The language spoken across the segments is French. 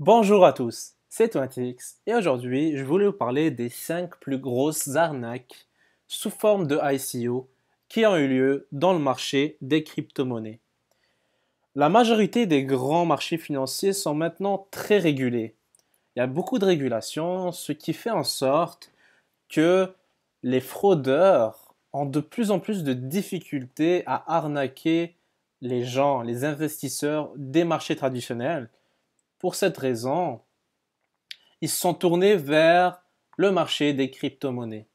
Bonjour à tous, c'est Twintix et aujourd'hui je voulais vous parler des 5 plus grosses arnaques sous forme de ICO qui ont eu lieu dans le marché des crypto-monnaies. La majorité des grands marchés financiers sont maintenant très régulés. Il y a beaucoup de régulation, ce qui fait en sorte que les fraudeurs ont de plus en plus de difficultés à arnaquer les gens, les investisseurs des marchés traditionnels. Pour cette raison, ils se sont tournés vers le marché des crypto-monnaies.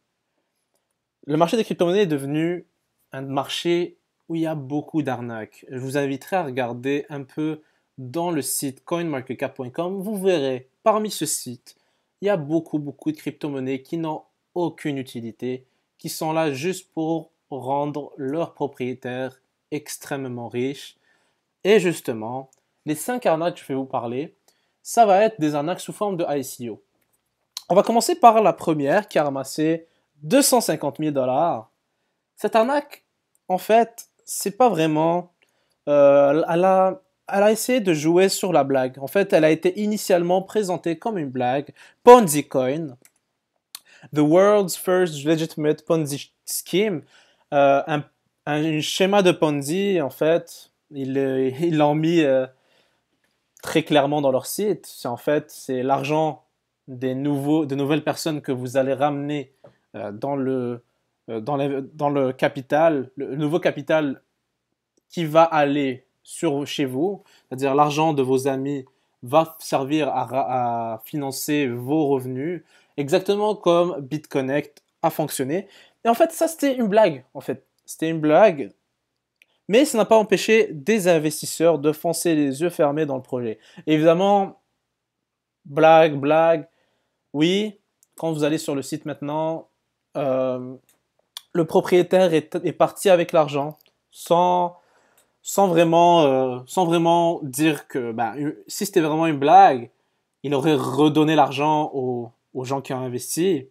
Le marché des crypto-monnaies est devenu un marché où il y a beaucoup d'arnaques. Je vous inviterai à regarder un peu dans le site coinmarketcap.com. Vous verrez, parmi ce site, il y a beaucoup de crypto-monnaies qui n'ont aucune utilité, qui sont là juste pour rendre leurs propriétaires extrêmement riches. Et justement, les 5 arnaques que je vais vous parler, ça va être des arnaques sous forme de ICO. On va commencer par la première qui a ramassé 250 000 dollars. Cette arnaque, en fait, c'est pas vraiment. Elle a essayé de jouer sur la blague. En fait, elle a été initialement présentée comme une blague. Ponzi Coin, the world's first legitimate Ponzi scheme. Un schéma de Ponzi, en fait, ils l'ont mis très clairement dans leur site. C'est l'argent de nouvelles personnes que vous allez ramener dans dans le capital, le nouveau capital qui va aller chez vous, c'est-à-dire l'argent de vos amis va servir à financer vos revenus, exactement comme BitConnect a fonctionné. Et en fait, ça c'était une blague. En fait, c'était une blague, mais ça n'a pas empêché des investisseurs de foncer les yeux fermés dans le projet. Évidemment, blague, oui, quand vous allez sur le site maintenant, euh, le propriétaire est parti avec l'argent sans, sans vraiment dire que si c'était vraiment une blague, il aurait redonné l'argent aux gens qui ont investi.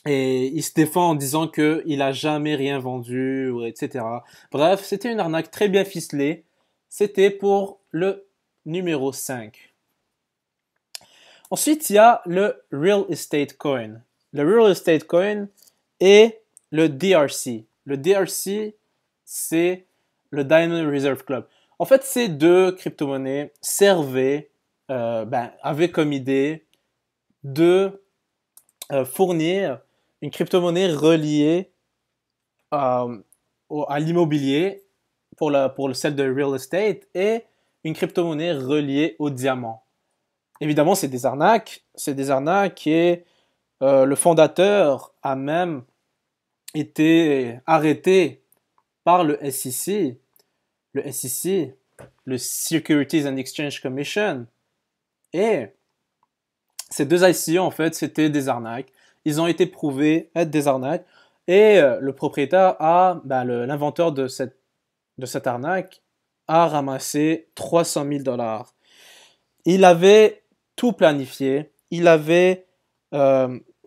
Et il se défend en disant qu'il n'a jamais rien vendu, etc. Bref, c'était une arnaque très bien ficelée. C'était pour le numéro 5. Ensuite, il y a le Real Estate Coin. Le Real Estate Coin et le DRC. Le DRC, c'est le Diamond Reserve Club. En fait, ces deux crypto-monnaies avaient comme idée de fournir une crypto-monnaie reliée euh, à l'immobilier pour celle de real estate et une crypto-monnaie reliée au diamant. Évidemment, c'est des arnaques. C'est des arnaques et le fondateur a même été arrêté par le SEC. Le SEC, le Securities and Exchange Commission. Et ces deux ICO, en fait, c'était des arnaques. Ils ont été prouvés être des arnaques. Et le propriétaire l'inventeur de cette arnaque, a ramassé 300 000 dollars. Il avait tout planifié. Il avait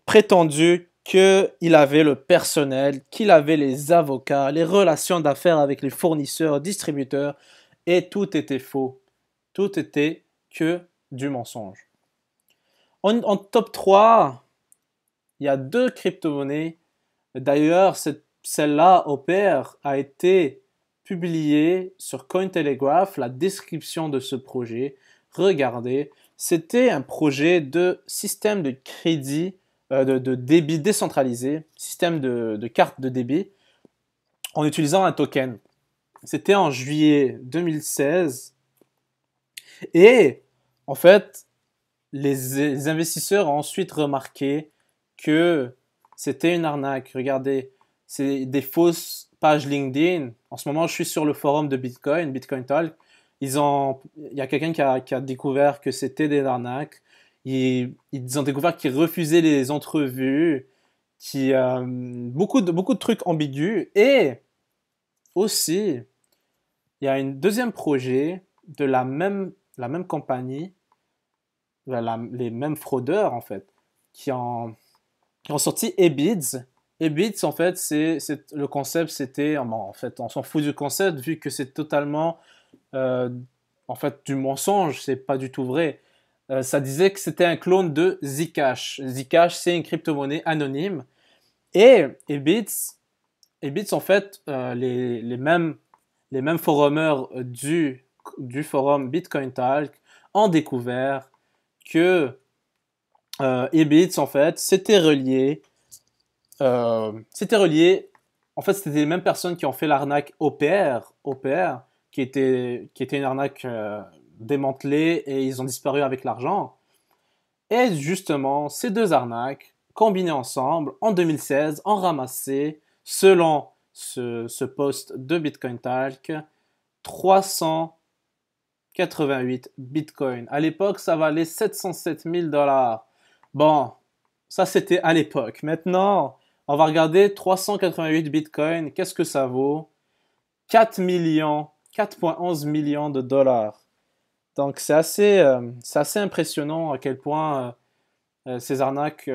prétendu qu'il avait le personnel, qu'il avait les avocats, les relations d'affaires avec les fournisseurs, distributeurs, et tout était faux. Tout était que du mensonge. En top 3, il y a deux crypto-monnaies. D'ailleurs, celle-là, Opère, a été publiée sur Cointelegraph, la description de ce projet. Regardez, c'était un projet de système de crédit, de débit décentralisé, système de carte de débit, en utilisant un token. C'était en juillet 2016. Et en fait, les investisseurs ont ensuite remarqué que c'était une arnaque. Regardez, c'est des fausses pages LinkedIn. En ce moment, je suis sur le forum de Bitcoin, Bitcoin Talk. Il y a quelqu'un qui a découvert que c'était des arnaques. Ils ont découvert qu'ils refusaient les entrevues, beaucoup de trucs ambigus. Et aussi, il y a un deuxième projet de la même compagnie, les mêmes fraudeurs en fait, qui ont, qui ont sorti Ebids. Ebids, en fait, le concept, c'était, bon, en fait, on s'en fout du concept vu que c'est totalement, euh, en fait, du mensonge, c'est pas du tout vrai. Ça disait que c'était un clone de Zcash. Zcash, c'est une crypto-monnaie anonyme. Et Bits, en fait, les mêmes forumers du forum Bitcoin Talk ont découvert que Ebits, en fait, c'était relié. En fait, c'était les mêmes personnes qui ont fait l'arnaque OPR, qui était une arnaque démantelée et ils ont disparu avec l'argent. Et justement, ces deux arnaques, combinées ensemble, en 2016, ont ramassé, selon ce post de Bitcoin Talk, 388 bitcoins. À l'époque, ça valait 707 000 dollars. Bon, ça c'était à l'époque. Maintenant, on va regarder 388 bitcoins. Qu'est-ce que ça vaut? 4 millions, 4,11 millions de dollars. Donc c'est assez impressionnant à quel point ces arnaques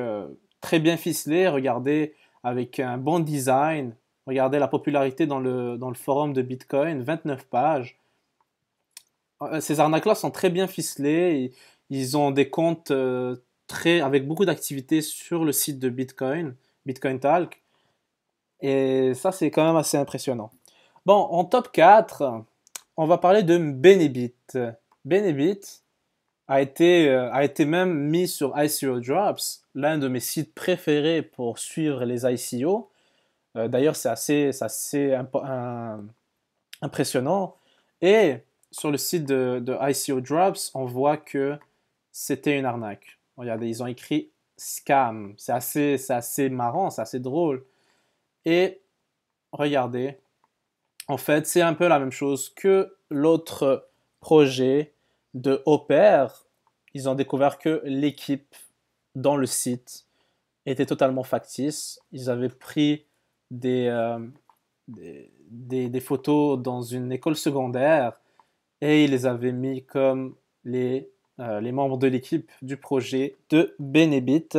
très bien ficelées, regardez, avec un bon design, regardez la popularité dans le forum de Bitcoin, 29 pages. Ces arnaques-là sont très bien ficelées. Ils ont des comptes avec beaucoup d'activités sur le site de Bitcoin, Bitcoin Talk. Et ça, c'est quand même assez impressionnant. Bon, en top 4, on va parler de Benebit. Benebit a été même mis sur ICO Drops, l'un de mes sites préférés pour suivre les ICO. D'ailleurs, c'est assez impressionnant. Et sur le site de ICO Drops, on voit que c'était une arnaque. Regardez, ils ont écrit scam. C'est assez marrant, c'est assez drôle. Et regardez, en fait, c'est un peu la même chose que l'autre projet de Opère. Ils ont découvert que l'équipe dans le site était totalement factice. Ils avaient pris des, des photos dans une école secondaire et ils les avaient mis comme les membres de l'équipe du projet de Benebit.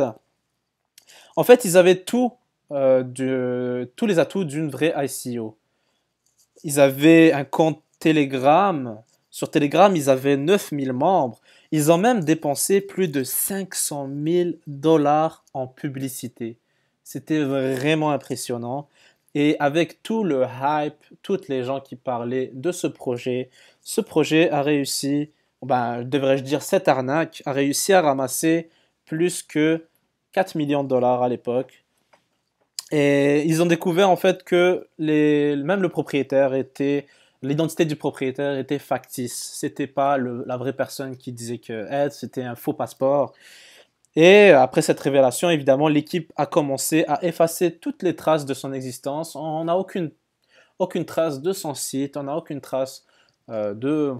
En fait, ils avaient tous les atouts d'une vraie ICO. Ils avaient un compte Telegram. Sur Telegram, ils avaient 9000 membres. Ils ont même dépensé plus de 500 000 dollars en publicité. C'était vraiment impressionnant. Et avec tout le hype, toutes les gens qui parlaient de ce projet a réussi, ben, devrais-je dire cette arnaque, a réussi à ramasser plus que 4 millions de dollars à l'époque. Et ils ont découvert en fait que même le propriétaire l'identité du propriétaire était factice. C'était pas la vraie personne qui disait que c'était un faux passeport. Et après cette révélation, évidemment, l'équipe a commencé à effacer toutes les traces de son existence. On n'a aucune trace de son site, on n'a aucune trace de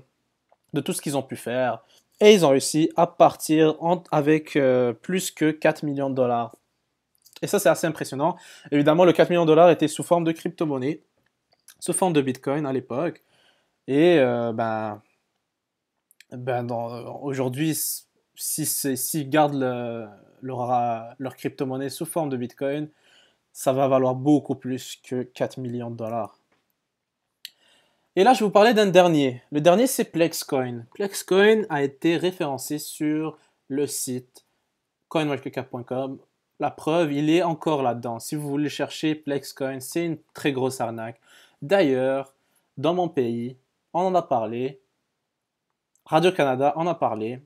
tout ce qu'ils ont pu faire. Et ils ont réussi à partir avec plus que 4 millions de dollars. Et ça, c'est assez impressionnant. Évidemment, le 4 millions de dollars était sous forme de crypto-monnaie, sous forme de Bitcoin à l'époque. Et aujourd'hui, s'ils gardent leur crypto-monnaie sous forme de Bitcoin, ça va valoir beaucoup plus que 4 millions de dollars. Et là, je vais vous parler d'un dernier. Le dernier, c'est Plexcoin. Plexcoin a été référencé sur le site coinmarketcap.com. La preuve, il est encore là-dedans. Si vous voulez chercher Plexcoin, c'est une très grosse arnaque. D'ailleurs, dans mon pays, on en a parlé. Radio-Canada en a parlé.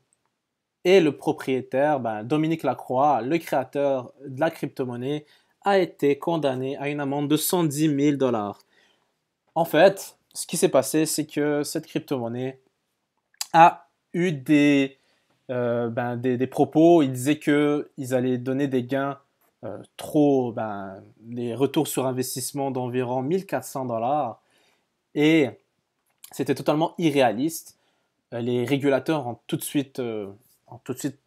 Et le propriétaire, Dominique Lacroix, le créateur de la crypto-monnaie, a été condamné à une amende de 110 000 dollars. En fait, ce qui s'est passé, c'est que cette crypto-monnaie a eu des propos. Ils disaient qu'ils allaient donner des gains des retours sur investissement d'environ 1400 dollars. Et c'était totalement irréaliste. Les régulateurs ont tout de suite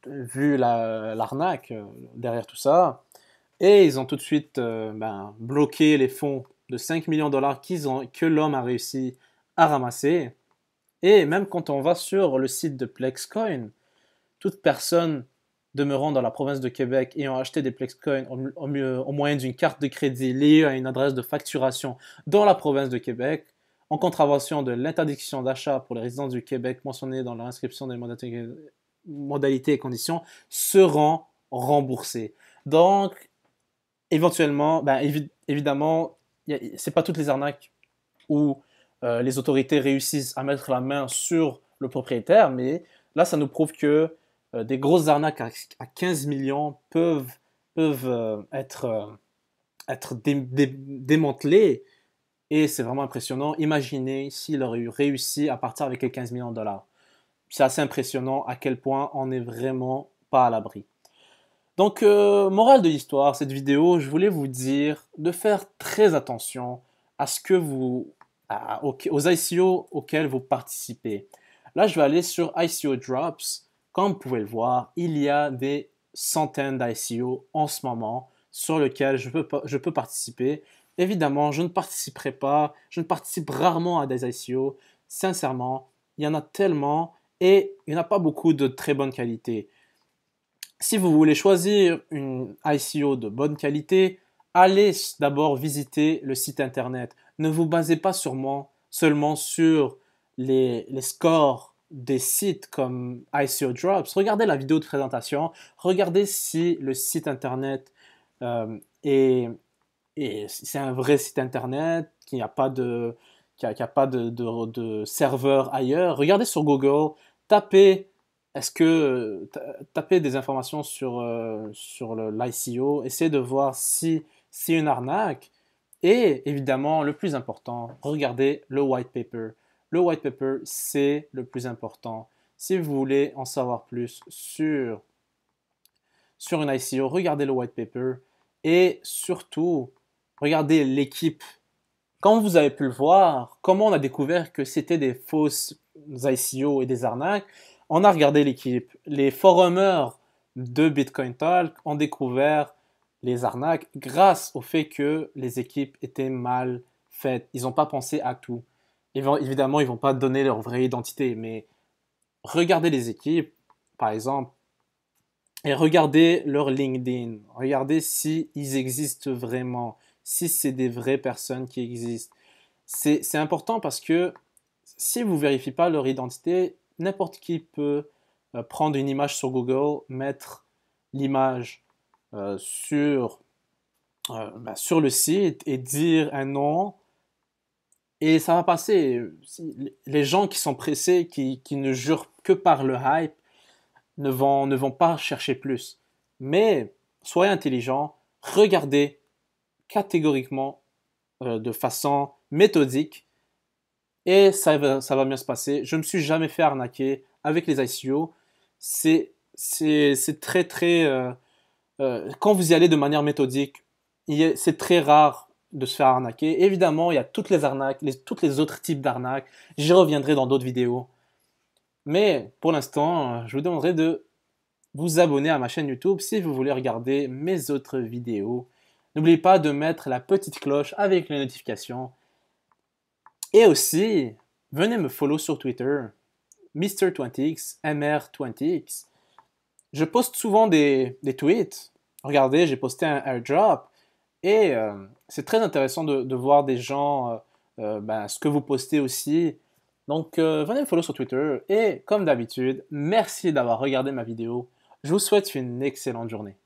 vu l'arnaque derrière tout ça. Et ils ont tout de suite bloqué les fonds de 5 millions de dollars que l'homme a réussi à ramasser. Et même quand on va sur le site de Plexcoin, toute personne demeurant dans la province de Québec ayant acheté des Plexcoin au moyen d'une carte de crédit liée à une adresse de facturation dans la province de Québec, en contravention de l'interdiction d'achat pour les résidents du Québec mentionnée dans l'inscription des mandataires modalités et conditions seront remboursés. Donc, éventuellement, évidemment, c'est pas toutes les arnaques où les autorités réussissent à mettre la main sur le propriétaire, mais là, ça nous prouve que des grosses arnaques à 15 millions peuvent être démantelées et c'est vraiment impressionnant. Imaginez s'il aurait eu réussi à partir avec les 15 millions de dollars. C'est assez impressionnant à quel point on n'est vraiment pas à l'abri. Donc, morale de l'histoire, cette vidéo, je voulais vous dire de faire très attention à ce que aux ICO auxquels vous participez. Là, je vais aller sur ICO Drops. Comme vous pouvez le voir, il y a des centaines d'ICO en ce moment sur lesquels je peux participer. Évidemment, je ne participerai pas, je ne participe rarement à des ICO. Sincèrement, il y en a tellement et il n'y en a pas beaucoup de très bonne qualité. Si vous voulez choisir une ICO de bonne qualité, allez d'abord visiter le site internet. Ne vous basez pas seulement sur les scores des sites comme ICO Drops. Regardez la vidéo de présentation, regardez si le site internet est c'est un vrai site internet, qu'il n'y a pas de serveur ailleurs. Regardez sur Google, tapez tapez des informations sur l'ICO, essayez de voir si c'est une arnaque. Et évidemment, le plus important, regardez le white paper. Le white paper, c'est le plus important. Si vous voulez en savoir plus sur une ICO, regardez le white paper et surtout, regardez l'équipe. Comme vous avez pu le voir, comment on a découvert que c'était des fausses ICO et des arnaques, on a regardé l'équipe. Les forumers de Bitcoin Talk ont découvert les arnaques grâce au fait que les équipes étaient mal faites. Ils n'ont pas pensé à tout. Évidemment, ils ne vont pas donner leur vraie identité, mais regardez les équipes, par exemple, et regardez leur LinkedIn. Regardez si ils existent vraiment, si c'est des vraies personnes qui existent. C'est important parce que si vous ne vérifiez pas leur identité, n'importe qui peut prendre une image sur Google, mettre l'image sur le site et dire un nom et ça va passer. Les gens qui sont pressés, qui ne jurent que par le hype, ne vont pas chercher plus. Mais soyez intelligent, regardez catégoriquement, de façon méthodique, et ça va bien se passer. Je ne me suis jamais fait arnaquer avec les ICO. C'est très très... quand vous y allez de manière méthodique, c'est très rare de se faire arnaquer. Évidemment, il y a toutes les arnaques, tous les autres types d'arnaques. J'y reviendrai dans d'autres vidéos. Mais pour l'instant, je vous demanderai de vous abonner à ma chaîne YouTube si vous voulez regarder mes autres vidéos. N'oubliez pas de mettre la petite cloche avec les notifications. Et aussi, venez me follow sur Twitter, Mr20x, MR20x. Je poste souvent des tweets. Regardez, j'ai posté un airdrop. Et c'est très intéressant de voir des gens, ce que vous postez aussi. Donc, venez me follow sur Twitter. Et comme d'habitude, merci d'avoir regardé ma vidéo. Je vous souhaite une excellente journée.